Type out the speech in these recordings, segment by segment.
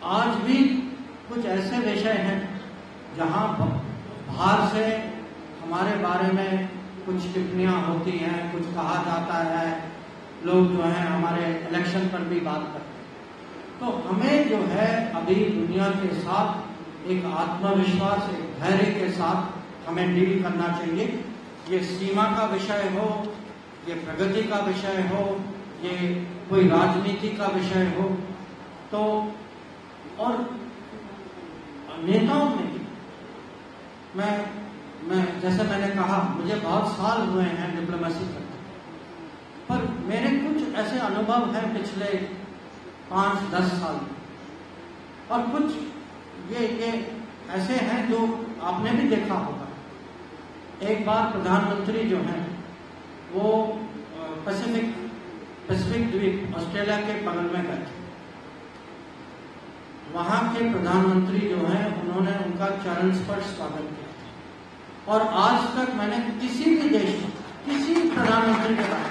आज भी कुछ ऐसे विषय हैं जहां बाहर से हमारे बारे में कुछ टिप्पणियां होती हैं, कुछ कहा जाता है, लोग जो हैं हमारे इलेक्शन पर भी बात करते हैं। तो हमें जो है अभी दुनिया के साथ एक आत्मविश्वास, एक धैर्य के साथ हमें डील करना चाहिए। ये सीमा का विषय हो, ये प्रगति का विषय हो, ये कोई राजनीति का विषय हो, तो और नेताओं में मैं जैसे मैंने कहा, मुझे बहुत साल हुए हैं डिप्लोमेसी करते, पर मेरे कुछ ऐसे अनुभव हैं पिछले 5-10 साल में, और कुछ ये ऐसे हैं जो आपने भी देखा होगा। एक बार प्रधानमंत्री जो हैं वो पैसिफिक द्वीप ऑस्ट्रेलिया के बगल में गए थे। वहां के प्रधानमंत्री जो हैं उन्होंने उनका चरण स्पर्श स्वागत किया, और आज तक मैंने किसी भी देश में किसी प्रधानमंत्री के पास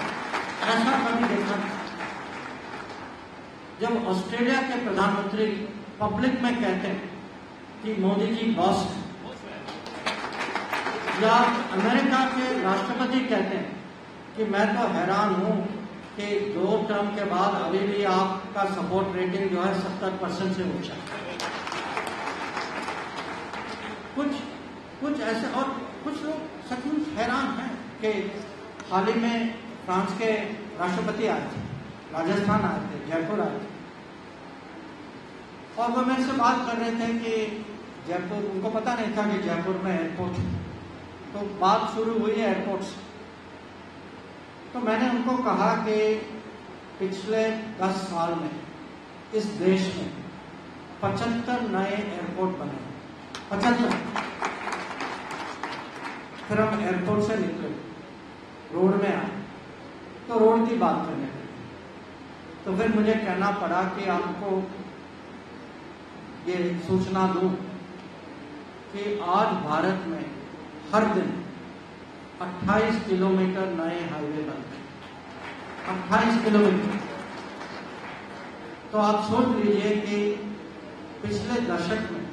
ऐसा कभी देखा नहीं। जब ऑस्ट्रेलिया के प्रधानमंत्री पब्लिक में कहते हैं कि मोदी जी बॉस हैं, या अमेरिका के राष्ट्रपति कहते हैं कि मैं तो हैरान हूं कि 2 टर्म के बाद अभी भी आपका सपोर्ट रेटिंग जो है 70% से ऊंचा है। कुछ ऐसे, और कुछ लोग सचमुच हैरान हैं कि हाल ही में फ्रांस के राष्ट्रपति आए थे, राजस्थान आए थे, जयपुर आए थे, और वो मेरे से बात कर रहे थे कि जयपुर, उनको पता नहीं था कि जयपुर में एयरपोर्ट है। तो बात शुरू हुई है एयरपोर्ट से। तो मैंने उनको कहा कि पिछले 10 साल में इस देश में 75 नए एयरपोर्ट बने, 75। फिर हम एयरपोर्ट से निकले, रोड में आए, तो रोड की बात करने लगे। तो फिर मुझे कहना पड़ा कि आपको ये सूचना दूं कि आज भारत में हर दिन 28 किलोमीटर नए हाईवे बनते हैं, 28 किलोमीटर। तो आप सोच लीजिए कि पिछले दशक में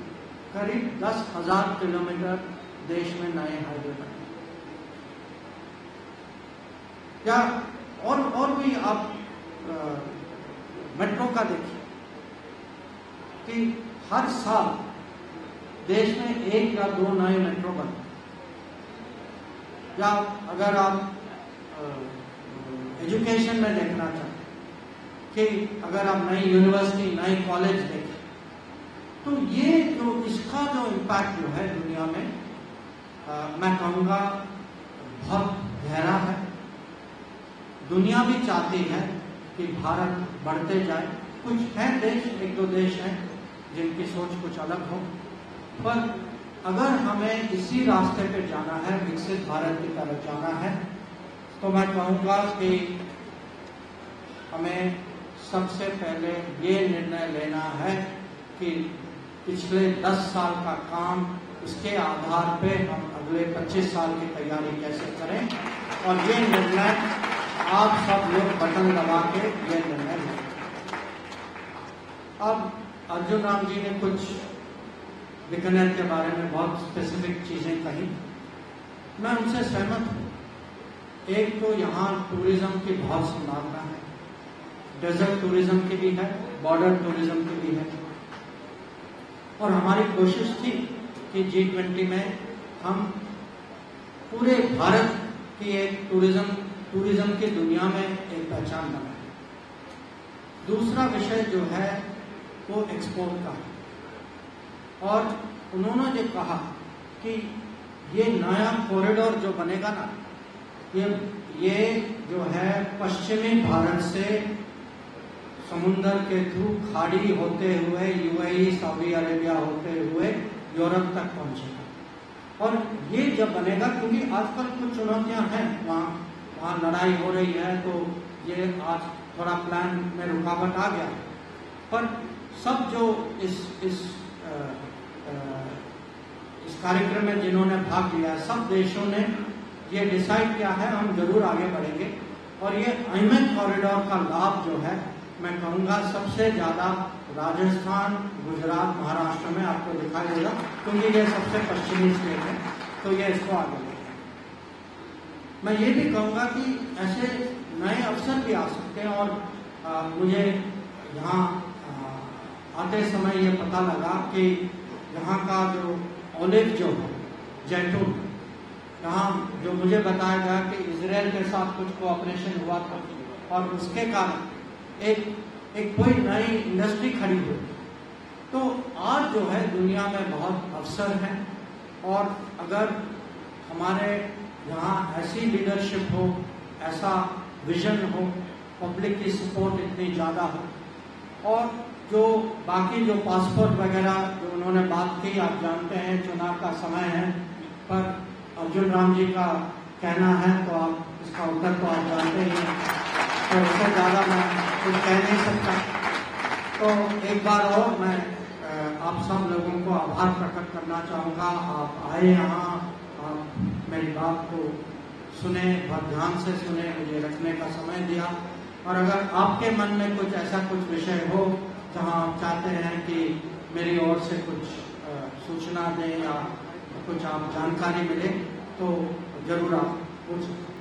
करीब 10,000 किलोमीटर देश में नए हाईवे बने। या और भी आप मेट्रो का देखिए कि हर साल देश में 1 या 2 नए मेट्रो बनते। या अगर आप एजुकेशन में देखना चाहें कि अगर आप नई यूनिवर्सिटी, नई कॉलेज देखें, तो ये जो इसका जो इम्पैक्ट जो है दुनिया में, मैं कहूँगा बहुत गहरा है। दुनिया भी चाहती है कि भारत बढ़ते जाए। कुछ हैं देश, 1-2 देश हैं जिनकी सोच कुछ अलग हो, पर अगर हमें इसी रास्ते पे जाना है, विकसित भारत की तरफ जाना है, तो मैं कहूँगा कि हमें सबसे पहले ये निर्णय लेना है कि पिछले 10 साल का काम, उसके आधार पे हम अगले 25 साल की तैयारी कैसे करें, और ये निर्णय आप सब लोग बटन दबा के ये निर्णय लें। अब अर्जुन राम जी ने कुछ बीकानेर के बारे में बहुत स्पेसिफिक चीजें कही, मैं उनसे सहमत हूँ। एक तो यहाँ टूरिज्म की बहुत संभावना है, डेजर्ट टूरिज्म की भी है, बॉर्डर टूरिज्म की भी है, और हमारी कोशिश थी कि G20 में हम पूरे भारत की एक टूरिज्म की दुनिया में एक पहचान बनाए। दूसरा विषय जो है वो एक्सपोर्ट का है, और उन्होंने जो कहा कि ये नया कॉरिडोर जो बनेगा ना, ये जो है पश्चिमी भारत से समुद्र के थ्रू खाड़ी होते हुए UAE, सऊदी अरेबिया होते हुए यूरोप तक पहुंचेगा। और ये जब बनेगा, क्योंकि आजकल कुछ चुनौतियां हैं, वहाँ लड़ाई हो रही है, तो ये आज थोड़ा प्लान में रुकावट आ गया, पर सब जो इस कार्यक्रम में जिन्होंने भाग लिया, सब देशों ने ये डिसाइड किया है हम जरूर आगे बढ़ेंगे, और ये आईमेक कॉरिडोर का लाभ जो है मैं कहूँगा सबसे ज़्यादा राजस्थान, गुजरात, महाराष्ट्र में आपको दिखाई देगा, क्योंकि ये सबसे पश्चिमी स्टेट है, तो ये इसको आगे लेगा। मैं ये भी कहूँगा कि ऐसे नए अवसर भी आ सकते हैं, और मुझे यहाँ आते समय ये पता लगा कि यहाँ का जो ओलिव जो है, जैतून, यहाँ जो मुझे बताया गया कि इजराइल के साथ कुछ कोऑपरेशन हुआ था, और उसके कारण एक कोई नई इंडस्ट्री खड़ी हुई। तो आज जो है दुनिया में बहुत अवसर हैं, और अगर हमारे यहाँ ऐसी लीडरशिप हो, ऐसा विजन हो, पब्लिक की सपोर्ट इतनी ज़्यादा हो, और जो बाकी जो पासपोर्ट वगैरह जो उन्होंने बात की, आप जानते हैं चुनाव का समय है, पर अर्जुन राम जी का कहना है तो आप इसका उत्तर तो आप जानते ही हैं, तो उससे ज़्यादा मैं कुछ कह नहीं सकता। तो एक बार और मैं आप सब लोगों को आभार प्रकट करना चाहूँगा। आप आए यहाँ, आप मेरी बात को सुने, बहुत ध्यान से सुने, मुझे रखने का समय दिया, और अगर आपके मन में कुछ ऐसा कुछ विषय हो जहाँ आप चाहते हैं कि मेरी ओर से कुछ सूचना दें या कुछ आप जानकारी मिले, तो जरूर आप पूछ सकते हैं।